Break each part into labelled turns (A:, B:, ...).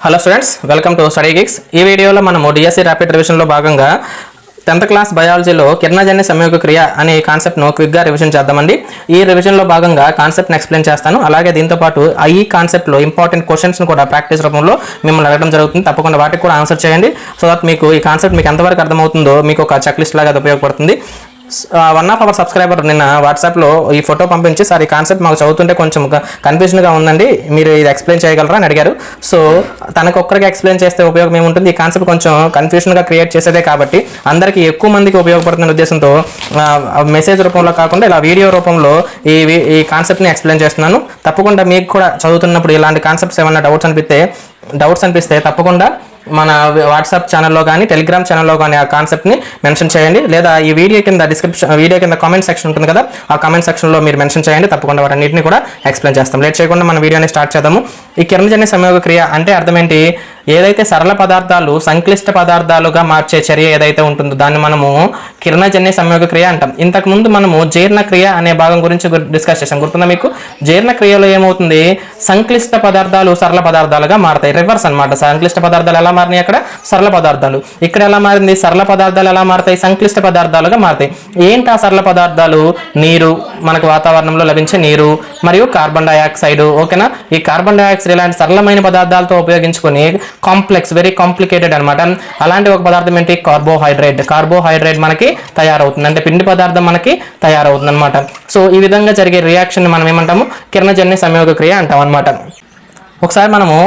A: Hello students, welcome to study geeks. ఈ వీడియోలో మనము డిఎస్సి ర్యాపిడ్ రివిజన్లో భాగంగా 10th క్లాస్ బయాలజీలో కిరణజన్య సంయోగ క్రియ అనే కాన్సెప్ట్ను క్విక్గా రివిజన్ చేద్దామండి. ఈ రివిజన్లో భాగంగా కాన్సెప్ట్ని ఎక్స్ప్లెయిన్ చేస్తాను. అలాగే దీంతోపాటు ఈ కాన్సెప్ట్లో ఇంపార్టెంట్ క్వశ్చన్స్ను కూడా ప్రాక్టీస్ రూపంలో మిమ్మల్ని అడగడం జరుగుతుంది. తప్పకుండా వాటికి కూడా ఆన్సర్ చేయండి. సో దట్ మీకు ఈ కాన్సెప్ట్ మీకు ఎంతవరకు అర్థమవుతుందో మీకు ఒక చెక్ లిస్ట్ లాగా అది ఉపయోగపడుతుంది. వన్ ఆఫ్ అవర్ సబ్స్క్రైబర్ నిన్న వాట్సాప్లో ఈ ఫోటో పంపించి సార్ ఈ కాన్సెప్ట్ మాకు చదువుతుంటే కొంచెం కన్ఫ్యూజన్గా ఉందండి, మీరు ఇది ఎక్స్ప్లెయిన్ చేయగలరా అని అడిగారు. సో తనకు ఒక్కరికి ఎక్స్ప్లెయిన్ చేస్తే ఉపయోగం ఏముంటుంది, ఈ కాన్సెప్ట్ కొంచెం కన్ఫ్యూజన్గా క్రియేట్ చేసేదే కాబట్టి అందరికీ ఎక్కువ మందికి ఉపయోగపడుతున్న ఉద్దేశంతో మెసేజ్ రూపంలో కాకుండా ఇలా వీడియో రూపంలో ఈ కాన్సెప్ట్ని ఎక్స్ప్లెయిన్ చేస్తున్నాను. తప్పకుండా మీకు కూడా చదువుతున్నప్పుడు ఇలాంటి కాన్సెప్ట్స్ ఏమైనా డౌట్స్ అనిపిస్తే తప్పకుండా మన వాట్సాప్ ఛానల్లో కానీ టెలిగ్రామ్ ఛానల్లో కానీ ఆ కాన్సెప్ట్ని మెన్షన్ చేయండి. లేదా ఈ వీడియో కింద కామెంట్ సెక్షన్ ఉంటుంది కదా, ఆ కామెంట్ సెక్షన్లో మీరు మెన్షన్ చేయండి. తప్పకుండా వాటన్నిటిని కూడా ఎక్స్ప్లెయిన్ చేస్తాం. లేట్ చేయకుండా మన వీడియోని స్టార్ట్ చేద్దాము. ఈ కిరణజన్య సంయోగ క్రియ అంటే అర్థం ఏంటి? ఏదైతే సరళ పదార్థాలు సంక్లిష్ట పదార్థాలుగా మార్చే చర్య ఏదైతే ఉంటుందో దాన్ని మనము కిరణజన్య సంయోగ క్రియ అంటాం. ఇంతకుముందు మనము జీర్ణ క్రియ అనే భాగం గురించి డిస్కస్ చేసాం, గుర్తుందా మీకు? జీర్ణ క్రియలో ఏమవుతుంది, సంక్లిష్ట పదార్థాలు సరళ పదార్థాలుగా మారుతాయి. రివర్స్ అనమాట. సంక్లిష్ట పదార్థాలు ఎలా మారినాయి అక్కడ, సరళ పదార్థాలు. ఇక్కడ ఎలా మారింది, సరళ పదార్థాలు ఎలా మారుతాయి, సంక్లిష్ట పదార్థాలుగా మారుతాయి. ఏంటి ఆ సరళ పదార్థాలు? నీరు, మనకు వాతావరణంలో లభించే నీరు మరియు కార్బన్ డైఆక్సైడ్. ఓకేనా? ఈ కార్బన్ డైఆక్సైడ్ ఇలాంటి సరళమైన పదార్థాలతో ఉపయోగించుకొని కాంప్లెక్స్, వెరీ కాంప్లికేటెడ్ అనమాట. అలాంటి ఒక పదార్థం ఏంటి, కార్బోహైడ్రేట్ మనకి తయారవుతుంది. అంటే పిండి పదార్థం మనకి తయారవుతుంది అనమాట. సో ఈ విధంగా జరిగే రియాక్షన్ మనం ఏమంటాము, కిరణజన్య సంయోగ క్రియ అంటాం అనమాట. ఒకసారి మనము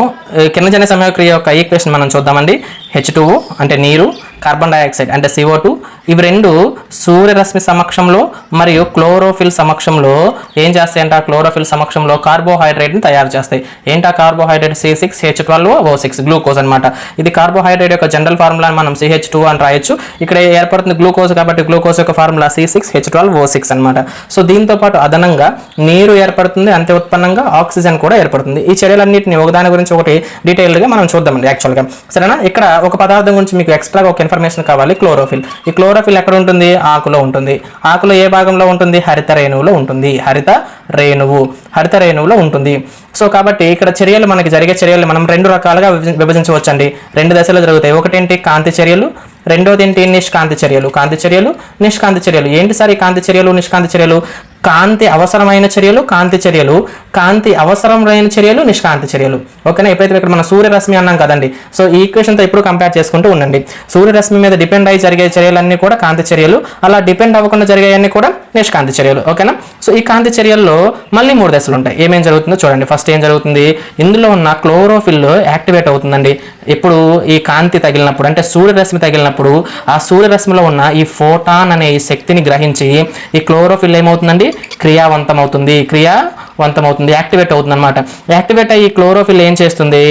A: కిరణజన్య సంయోగ క్రియ యొక్క ఈక్వేషన్ మనం చూద్దామండి. H2O అంటే నీరు, కార్బన్ డైఆక్సైడ్ అంటే CO2, ఇవి రెండు సూర్యరశ్మి సమక్షంలో మరియు క్లోరోఫిల్ సమక్షంలో ఏం చేస్తాయంటే ఆ క్లోరోఫిల్ సమక్షంలో కార్బోహైడ్రేట్ని తయారు చేస్తాయి. ఏంటి ఆ కార్బోహైడ్రేట్? C6H12O6 గ్లూకోజ్ అనమాట. ఇది కార్బోహైడ్రేట్ యొక్క జనరల్ ఫార్ములా మనం CH2 అని రాయొచ్చు. ఇక్కడ ఏర్పడుతుంది గ్లూకోజ్ కాబట్టి గ్లూకోజ్ యొక్క ఫార్ములా C6H12O6 అనమాట. సో దీంతో పాటు అదనంగా నీరు ఏర్పడుతుంది, అంతే ఉత్పన్నంగా ఆక్సిజన్ కూడా ఏర్పడుతుంది. ఈ చర్యలన్నింటినీ ఒకదాని గురించి ఒకటి డీటెయిల్డ్గా మనం చూద్దామండి యాక్చువల్గా. సరేనా? ఇక్కడ ఒక పదార్థం గురించి మీకు ఎక్స్ట్రాగా ఒక ఇన్ఫర్మేషన్ కావాలి, క్లోరోఫిల్. ఈ క్లోరోఫిల్ ఎక్కడ ఉంటుంది? ఆకులో ఉంటుంది. ఆకులో ఏ భాగంలో ఉంటుంది? హరిత రేణువులో ఉంటుంది. హరిత రేణువులో ఉంటుంది. సో కాబట్టి ఇక్కడ చర్యలు, మనకి జరిగే చర్యలు మనం రెండు రకాలుగా విభజించవచ్చండి. రెండు దశలు జరుగుతాయి. ఒకటేంటి, కాంతి చర్యలు. రెండోది ఏంటి, నిష్కాంతి చర్యలు. కాంతి చర్యలు, నిష్కాంతి చర్యలు. ఏంటి సార్ ఈ కాంతి చర్యలు, నిష్కాంతి చర్యలు? కాంతి అవసరమైన చర్యలు కాంతి చర్యలు, కాంతి అవసరమైన చర్యలు నిష్కాంతి చర్యలు. ఓకేనా? ఎప్పుడైతే ఇక్కడ మనం సూర్యరశ్మి అన్నాం కదండి, సో ఈ ఈక్వేషన్తో ఎప్పుడు కంపేర్ చేసుకుంటూ ఉండండి. సూర్యరశ్మి మీద డిపెండ్ అయ్యి జరిగే చర్యలన్నీ కూడా కాంతి చర్యలు, అలా డిపెండ్ అవ్వకుండా జరిగేవన్నీ కూడా నిష్కాంతి చర్యలు. ఓకేనా? సో ఈ కాంతి చర్యల్లో మళ్ళీ 3 దశలు ఉంటాయి. ఏమేం జరుగుతుందో చూడండి. ఫస్ట్ ఏం జరుగుతుంది, ఇందులో ఉన్న క్లోరోఫిల్ యాక్టివేట్ అవుతుందండి. ఎప్పుడు? ఈ కాంతి తగిలినప్పుడు, అంటే సూర్యరశ్మి తగిలినప్పుడు ఆ సూర్యరశ్మిలో ఉన్న ఈ ఫోటాన్ అనే ఈ శక్తిని గ్రహించి ఈ క్లోరోఫిల్ ఏమవుతుందండి, క్రియావంతమవుతుంది, యాక్టివేట్ అవుతుంది అనమాట. యాక్టివేట్ అయ్యి క్లోరోఫిల్ ఏం చేస్తుంది,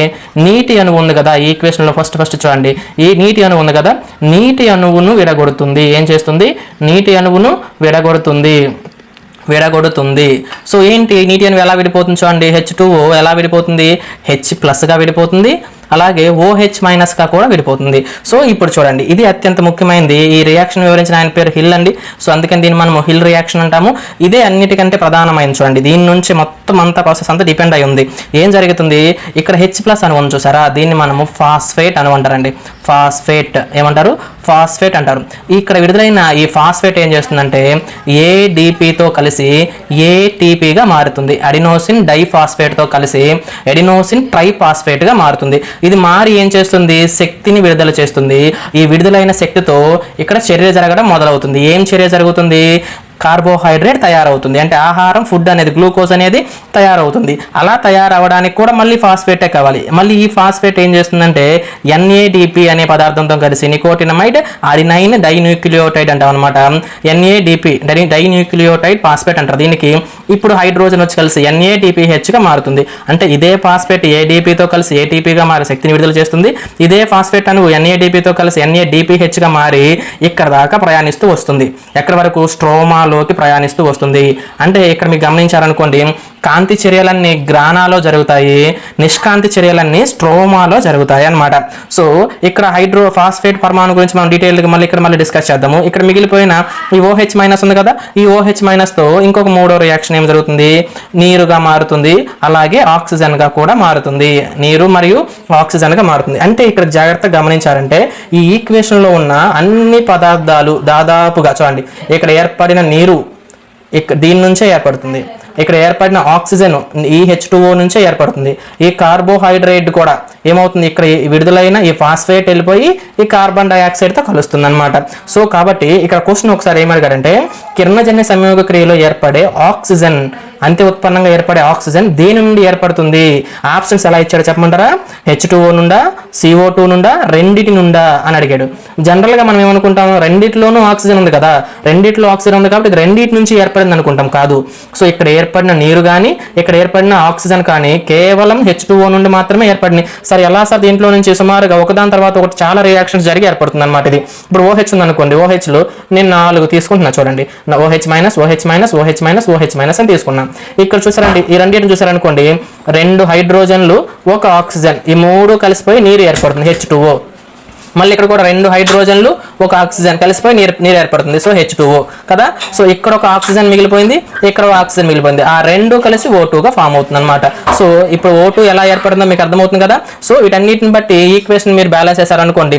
A: నీటి అణువు ఉంది కదా, ఈ ఈక్వేషన్లో ఫస్ట్ చూడండి, ఈ నీటి అణువు ఉంది కదా, నీటి అణువును విడగొడుతుంది. ఏం చేస్తుంది? నీటి అణువును విడగొడుతుంది. సో ఏంటి, నీటి అణువు ఎలా విడిపోతుంది చూడండి. H2O ఎలా విడిపోతుంది, H+గా విడిపోతుంది, అలాగే OH- గా కూడా విడిపోతుంది. సో ఇప్పుడు చూడండి, ఇది అత్యంత ముఖ్యమైనది. ఈ రియాక్షన్ వివరించిన ఆయన పేరు హిల్ అండి. సో అందుకని దీన్ని మనం హిల్ రియాక్షన్ అంటాము. ఇదే అన్నిటికంటే ప్రధానమైనది. చూడండి, దీని నుంచి మొత్తం అంతా ప్రాసెస్ అంతా డిపెండ్ అయి ఉంది. ఏం జరుగుతుంది, ఇక్కడ H+ అణువు చూసారా, దీన్ని మనము ఫాస్ఫేట్ అణువు అంటారండి. ఫాస్ఫేట్ అంటారు. ఇక్కడ విడుదలైన ఈ ఫాస్ఫేట్ ఏం చేస్తుందంటే ADPతో కలిసి ATPగా మారుతుంది. అడినోసిన్ డైఫాస్ఫేట్తో కలిసి అడినోసిన్ ట్రైఫాస్ఫేట్గా మారుతుంది. ఇది మారి ఏం చేస్తుంది, శక్తిని విడుదల చేస్తుంది. ఈ విడుదలైన శక్తితో ఇక్కడ చర్య జరగడం మొదలవుతుంది. ఏం చర్య జరుగుతుంది, కార్బోహైడ్రేట్ తయారవుతుంది. అంటే ఆహారం, ఫుడ్ అనేది, గ్లూకోజ్ అనేది తయారవుతుంది. అలా తయారవడానికి కూడా మళ్ళీ ఫాస్ఫేటే కావాలి. మళ్ళీ ఈ ఫాస్ఫేట్ ఏం చేస్తుందంటే NADP అనే పదార్థంతో కలిసి నికోటినమైడ్ అడినైన్ డైన్యూక్లియోటైడ్ అంటాం అనమాట. NADP డైన్యూక్లియోటైడ్ ఫాస్ఫేట్ అంటారు. దీనికి ఇప్పుడు హైడ్రోజన్ వచ్చి కలిసి NADPHగా మారుతుంది. అంటే ఇదే ఫాస్ఫేట్ ADPతో కలిసి ATPగా మారి శక్తిని విడుదల చేస్తుంది. ఇదే ఫాస్ఫేట్ అను NADPతో కలిసి NADPHగా మారి ఇక్కడ దాకా ప్రయాణిస్తూ వస్తుంది. ఎక్కడి వరకు, స్ట్రోమా లోకి ప్రయాణిస్తూ వస్తుంది. అంటే ఇక్కడ మీరు గమనించారనుకోండి, కాంతి చర్యలన్నీ గ్రానాలో జరుగుతాయి, నిష్కాంతి చర్యలన్నీ స్ట్రోమాలో జరుగుతాయి అన్నమాట. సో ఇక్కడ హైడ్రోఫాస్ఫేట్ పరమాణు గురించి మనం డీటెయిల్గా మళ్ళీ డిస్కస్ చేద్దాము. ఇక్కడ మిగిలిపోయిన ఈ OH మైనస్ ఉంది కదా, ఈ OH మైనస్తో ఇంకొక మూడో రియాక్షన్ ఏం జరుగుతుంది, నీరుగా మారుతుంది, అలాగే ఆక్సిజన్గా కూడా మారుతుంది. నీరు మరియు ఆక్సిజన్గా మారుతుంది. అంటే ఇక్కడ జాగ్రత్తగా గమనించారంటే ఈ ఈక్వేషన్లో ఉన్న అన్ని పదార్థాలు దాదాపుగా చూడండి, ఇక్కడ ఏర్పడిన నీరు దీని నుంచే ఏర్పడుతుంది, ఇక్కడ ఏర్పడిన ఆక్సిజన్ ఈ H2O నుంచే ఏర్పడుతుంది, ఈ కార్బోహైడ్రేట్ కూడా ఏమవుతుంది, ఇక్కడ విడుదలైన ఈ ఫాస్ఫేట్ వెళ్ళిపోయి ఈ కార్బన్ డైఆక్సైడ్తో కలుస్తుంది అనమాట. సో కాబట్టి ఇక్కడ క్వశ్చన్ ఒకసారి ఏమడిగారంటే కిరణజన్య సంయోగ క్రియలో ఏర్పడే ఆక్సిజన్, అంత్య ఉత్పన్నంగా ఏర్పడే ఆక్సిజన్ దేని నుండి ఏర్పడుతుంది? ఆప్షన్స్ ఎలా ఇచ్చాడో చెప్పమంటారా? H2O నుండా, CO2 నుండా, రెండిటి నుండా అని అడిగాడు. జనరల్గా మనం ఏమనుకుంటాం, రెండిట్లోనూ ఆక్సిజన్ ఉంది కదా, రెండిట్లో ఆక్సిజన్ ఉంది కాబట్టి ఇది రెండింటి నుంచి ఏర్పడింది అనుకుంటాం. కాదు. సో ఇక్కడ ఏర్పడిన నీరు కానీ ఇక్కడ ఏర్పడిన ఆక్సిజన్ కానీ కేవలం H2O నుండి మాత్రమే ఏర్పడింది. సరే ఎలా సార్ దీంట్లో నుంచి సుమారుగా ఒకదాని తర్వాత ఒకటి చాలా రియాక్షన్స్ జరిగి ఏర్పడుతుంది అనమాట. ఇది ఇప్పుడు OH ఉంది అనుకోండి, OHలో నేను 4 తీసుకుంటున్నా చూడండి, OH minus OH minus OH minus OH minus అని తీసుకున్నాను. ఇక్కడ చూసారండి, ఈ రెండింటిని చూసారనుకోండి, 2 హైడ్రోజన్లు 1 ఆక్సిజన్, ఈ 3 కలిసిపోయి నీరు ఏర్పడుతుంది H2O. మళ్ళీ ఇక్కడ కూడా 2 హైడ్రోజన్లు 1 ఆక్సిజన్ కలిసిపోయి నీరు ఏర్పడుతుంది, సో H2O కదా. సో ఇక్కడ ఒక ఆక్సిజన్ మిగిలిపోయింది, ఇక్కడ ఒక ఆక్సిజన్ మిగిలిపోయింది, ఆ 2 కలిసి O2గా ఫామ్ అవుతుంది అనమాట. సో ఇప్పుడు O2 ఎలా ఏర్పడుతుందో మీకు అర్థమవుతుంది కదా. సో వీటన్నిటిని బట్టి ఈక్వేషన్ మీరు బ్యాలెన్స్ చేశారనుకోండి,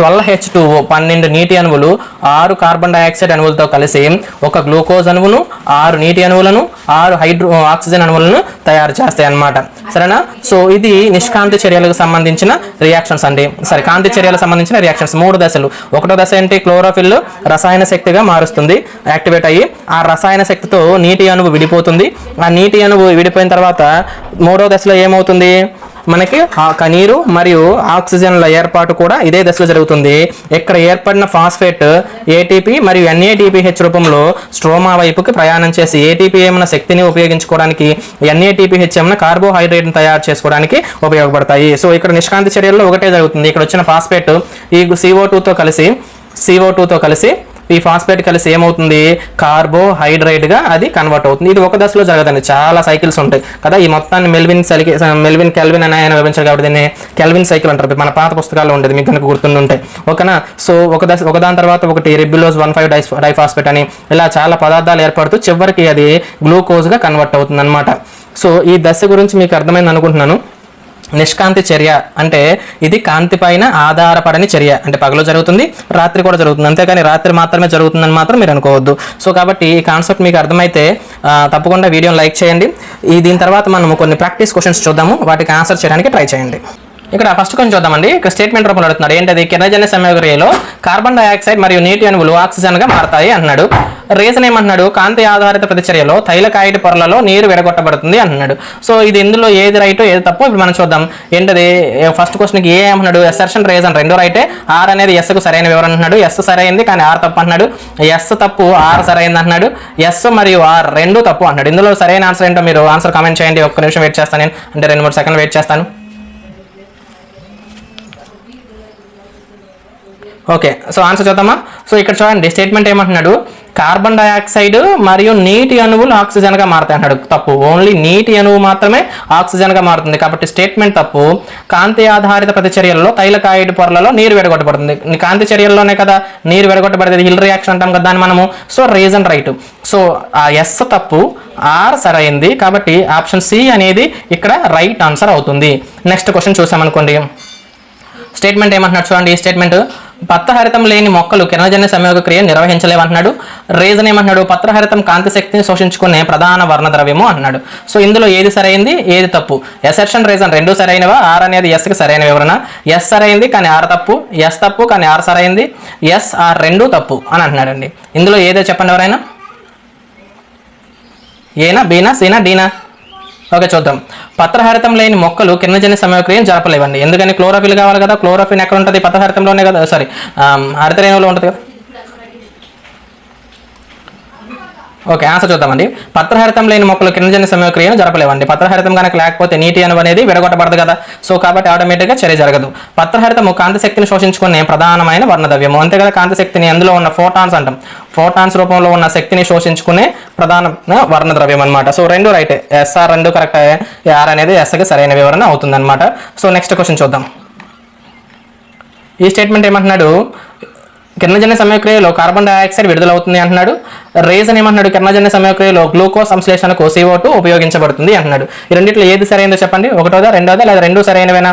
A: 12H2O 12 నీటి అణువులు 6 కార్బన్ డైఆక్సైడ్ అణువులతో కలిసి ఒక గ్లూకోజ్ అణువును, 6 నీటి అణువులను, 6 ఆక్సిజన్ అణువులను తయారు చేస్తాయి అన్నమాట. సరేనా? సో ఇది నిష్కాంతి చర్యలకు సంబంధించిన రియాక్షన్స్ అండి. సరే, కాంతి చర్యలకు సంబంధించిన రియాక్షన్స్ 3 దశలు. ఒకటో దశ ఏంటి, క్లోరోఫిల్ రసాయన శక్తిగా మారుస్తుంది, యాక్టివేట్ అయ్యి ఆ రసాయన శక్తితో నీటి అణువు విడిపోతుంది. ఆ నీటి అణువు విడిపోయిన తర్వాత మూడో దశలో ఏమవుతుంది, మనకి నీరు మరియు ఆక్సిజన్ల ఏర్పాటు కూడా ఇదే దశలో జరుగుతుంది. ఇక్కడ ఏర్పడిన ఫాస్ఫేట్ ఏటీపీ మరియు NADPH రూపంలో స్ట్రోమా వైపుకి ప్రయాణం చేసి ATP ఏమైనా శక్తిని ఉపయోగించుకోవడానికి, NADPH ఏమైనా కార్బోహైడ్రేట్ని తయారు చేసుకోవడానికి ఉపయోగపడతాయి. సో ఇక్కడ నిష్కాంతి చర్యల్లో ఒకటే జరుగుతుంది. ఇక్కడ వచ్చిన ఫాస్ఫేట్ ఈ CO2తో కలిసి ఈ ఫాస్ఫేట్ కలిసి ఏమవుతుంది, కార్బోహైడ్రేట్గా అది కన్వర్ట్ అవుతుంది. ఇది ఒక దశలో జరగదండి, చాలా సైకిల్స్ ఉంటాయి కదా. ఈ మొత్తాన్ని మెల్విన్ కెల్విన్ అని ఆయన వివరించారు కాబట్టి దీన్ని కెల్విన్ సైకిల్ అంటారు. మన పాత పుస్తకాల్లో ఉండేది, మీకు కనుక గుర్తుంటే ఓకేనా. సో ఒకదాని తర్వాత ఒకటి రిబ్యులోజ్ 1,5 డైఫాస్ఫేట్ అని ఇలా చాలా పదార్థాలు ఏర్పడుతూ చివరికి అది గ్లూకోజ్గా కన్వర్ట్ అవుతుంది అనమాట. సో ఈ దశ గురించి మీకు అర్థమైంది అనుకుంటున్నాను. నిష్కాంతి చర్య అంటే ఇది కాంతి పైన ఆధారపడని చర్య, అంటే పగలు జరుగుతుంది, రాత్రి కూడా జరుగుతుంది, అంతేకాని రాత్రి మాత్రమే జరుగుతుందని మాత్రం మీరు అనుకోవద్దు. సో కాబట్టి ఈ కాన్సెప్ట్ మీకు అర్థమైతే తప్పకుండా వీడియోని లైక్ చేయండి. దీని తర్వాత మనం కొన్ని ప్రాక్టీస్ క్వశ్చన్స్ చూద్దాము, వాటికి ఆన్సర్ చేయడానికి ట్రై చేయండి. ఇక్కడ ఫస్ట్ కొంచెం చూద్దామండి. ఇక్కడ స్టేట్మెంట్ రూపంలో అడుగుతున్నాడు, ఏంటది, కిరణజన్య సంయోగ క్రియలో కార్బన్ డైఆక్సైడ్ మరియు నీటి అణువులు ఆక్సిజన్గా మారతాయి అన్నాడు. రీజన్ ఏమంటున్నాడు, కాంతి ఆధారిత ప్రతిచర్యలో తైలకాయిడ్ పొరలలో నీరు విడగొట్టబడుతుంది అంటున్నాడు. సో ఇది ఇందులో ఏది రైట్ ఏది తప్పు ఇప్పుడు మనం చూద్దాం. ఏంటది, ఫస్ట్ క్వశ్చన్కి ఏ ఏమన్నాడు, అసర్షన్ రీజన్ 2 రైటే, R అనేది Sకు సరైన వివరణ అంటున్నాడు. S సరైంది కానీ R తప్పు అంటున్నాడు. S తప్పు, R సరైంది అంటున్నాడు. S మరియు R 2 తప్పు అంటున్నాడు. ఇందులో సరైన ఆన్సర్ ఏంటో మీరు ఆన్సర్ కామెంట్ చేయండి. ఒక్క నిమిషం వెయిట్ చేస్తాను నేను, అంటే 2-3 సెకండ్లు వెయిట్ చేస్తాను. ఓకే, సో ఆన్సర్ చూద్దామా. సో ఇక్కడ చూడండి, స్టేట్మెంట్ ఏమంటున్నాడు, కార్బన్ డైఆక్సైడ్ మరియు నీటి అణువులు ఆక్సిజన్గా మారుతాయి అంటాడు. తప్పు, ఓన్లీ నీటి అణువు మాత్రమే ఆక్సిజన్గా మారుతుంది కాబట్టి స్టేట్మెంట్ తప్పు. కాంతి ఆధారిత ప్రతిచర్యలలో తైలకాయిడ్ పొరలలో నీరు విడగొట్టబడుతుంది. కాంతి చర్యల్లోనే కదా నీరు విడగొట్టబడేది, హిల్ రియాక్షన్ అంటాం కదా దాన్ని మనము. So reason right. సో ఆ S తప్పు, R సరైంది కాబట్టి ఆప్షన్ C అనేది ఇక్కడ రైట్ ఆన్సర్ అవుతుంది. నెక్స్ట్ క్వశ్చన్ చూసామనుకోండి, స్టేట్మెంట్ ఏమంటున్నాడు చూడండి. ఈ స్టేట్మెంట్, పత్రహరితం లేని మొక్కలు కిరణజన్య సంయోగ క్రియ నిర్వహించలేవంటున్నాడు. రీజన్ ఏమంటున్నాడు, పత్రహరితం కాంతి శక్తిని శోషించుకునే ప్రధాన వర్ణద్రవ్యము అన్నాడు. సో ఇందులో ఏది సరైంది ఏది తప్పు, అసర్షన్ రీజన్ 2 సరైనవా, R అనేది Sకి సరైన వివరణ. S సరైంది కానీ R తప్పు, S తప్పు కానీ R సరైంది, S R 2 తప్పు అని అంటున్నాడండి. ఇందులో ఏదో చెప్పండి ఎవరైనా, ఏనా, బీనా, సీనా, డీనా? ఓకే చూద్దాం. పత్రహరితం లేని మొక్కలు కిరణజన్య సంయోగక్రియను జరపలేవండి. ఎందుకని, క్లోరోఫిల్ కావాలి కదా. క్లోరోఫిల్ ఎక్కడ ఉంటుంది, పత్రహరితంలోనే కదా, సారీ హరితరేణువులో ఉంటుంది కదా. ఓకే, ఆన్సర్ చూద్దామండి. పత్రహరితం లేని మొక్కలు కిరణజన్య సంయోగక్రియను జరపలేవండి. పత్రహరితం కనుక లేకపోతే నీటి అణువు అనేది విడగొట్టబడదు కదా, సో కాబట్టి ఆటోమేటిక్గా చర్య జరగదు. పత్రహరితము కాంతి శక్తిని శోషించుకునే ప్రధానమైన వర్ణద్రవ్యము. అంతే కదా, కాంతి శక్తిని అందులో ఉన్న ఫోటాన్స్ అంటాం, ఫోటాన్స్ రూపంలో ఉన్న శక్తిని శోషించుకునే ప్రధాన వర్ణద్రవ్యం అనమాట. సో రెండు రైట్, ఎస్ఆర్ రెండు కరెక్ట్, ఆర్ అనేది ఎస్కి సరైన వివరణ అవుతుంది అనమాట. సో నెక్స్ట్ క్వశ్చన్ చూద్దాం. ఈ స్టేట్మెంట్ ఏమంటున్నాడు, కిరణజన్య సమయక్రియలో కార్బన్ డైఆక్సైడ్ విడుదలవుతుంది అంటున్నాడు. రీజన్ ఏమంటున్నాడు, కిరణజన్య సమయక్రియలో గ్లూకోజ్ సంశ్లేషణకు CO2 ఉపయోగించబడుతుంది అంటున్నాడు. ఈ రెండిట్లో ఏది సరైనదో చెప్పండి, ఒకటోదా రెండోదా లేదా రెండు సరైనవేనా?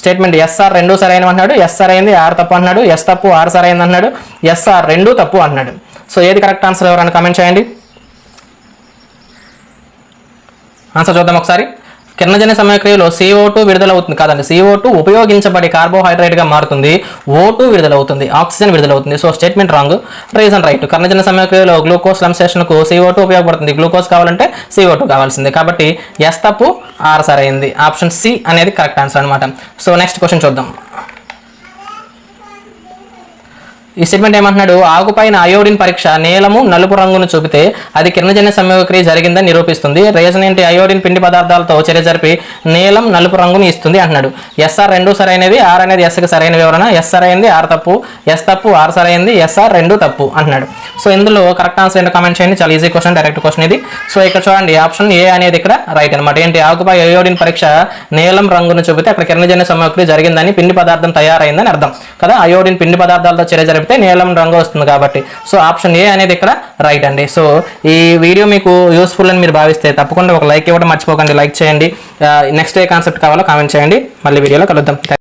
A: స్టేట్మెంట్ ఎస్ఆర్ రెండు సరైనవి అంటున్నాడు, ఎస్ సరైనది, ఆర్ తప్పు అంటున్నాడు, ఎస్ తప్పు, ఆర్ సరైనది అంటున్నాడు, ఎస్ఆర్ రెండు తప్పు అంటున్నాడు. సో ఏది కరెక్ట్ ఆన్సర్ ఎవరైనా కామెంట్ చేయండి. ఆన్సర్ చూద్దాం ఒకసారి. కిరణజన్య సమయక్రియలో CO2 విడుదలవుతుంది కాదండి, CO2 ఉపయోగించబడి కార్బోహైడ్రేట్గా మారుతుంది, O2 విడుదలవుతుంది, ఆక్సిజన్ విడుదలవుతుంది. So statement wrong, reason right. కిరణజన్య సమయక్రియలో గ్లూకోజ్ సంశ్లేషణకు CO2 ఉపయోగపడుతుంది, గ్లూకోజ్ కావాలంటే CO2 కావాల్సిందే, కాబట్టి ఎస్ తప్పు, ఆర్ సరైంది, ఆప్షన్ సి అనేది కరెక్ట్ ఆన్సర్ అనమాట. సో నెక్స్ట్ క్వశ్చన్ చూద్దాం. ఈ స్టేట్మెంట్ ఏమంటున్నాడు, ఆకుపైన అయోడిన్ పరీక్ష నీలము నలుపు రంగును చూపితే అది కిరణజన్య సంయోగక్రియ జరిగిందని నిరూపిస్తుంది. రీజన్ ఏంటి, అయోడిన్ పిండి పదార్థాలతో చర్య జరిపి నీలం నలుపు రంగుని ఇస్తుంది అంటున్నాడు. ఎస్ఆర్ రెండు సరైనది, ఆర్ అనేది ఎస్కి సరైన వివరణ, ఎస్ సరైనది, ఆర్ తప్పు, ఎస్ తప్పు, ఆర్ సరైనది, ఎస్ఆర్ రెండు తప్పు అంటున్నాడు. సో ఇందులో కరెక్ట్ ఆన్సర్ ఏంటో కామెంట్ చేయండి. చాలా ఈజీ క్వశ్చన్, డైరెక్ట్ క్వశ్చన్ ఇది. సో ఇక్కడ చూడండి, ఆప్షన్ ఏ అనేది ఇక్కడ రైట్ అనమాట. ఏంటి, ఆకుపై అయోడిన్ పరీక్ష నీలం రంగును చూపితే అక్కడ కిరణజన్య సంయోగక్రియ జరిగిందని, పిండి పదార్థం తయారైందని అర్థం కదా. అయోడిన్ పిండి పదార్థాలతో చర్య జరిపితే నీలం రంగు వస్తుంది కాబట్టి, సో ఆప్షన్ ఏ అనేది ఇక్కడ రైట్ అండి. సో ఈ వీడియో మీకు యూస్ఫుల్ అని మీరు భావిస్తే తప్పకుండా ఒక లైక్ ఇవ్వడం మర్చిపోకండి, లైక్ చేయండి. నెక్స్ట్ ఏ కాన్సెప్ట్ కావాలో కామెంట్ చేయండి. మళ్ళీ వీడియోలో కలుద్దాం.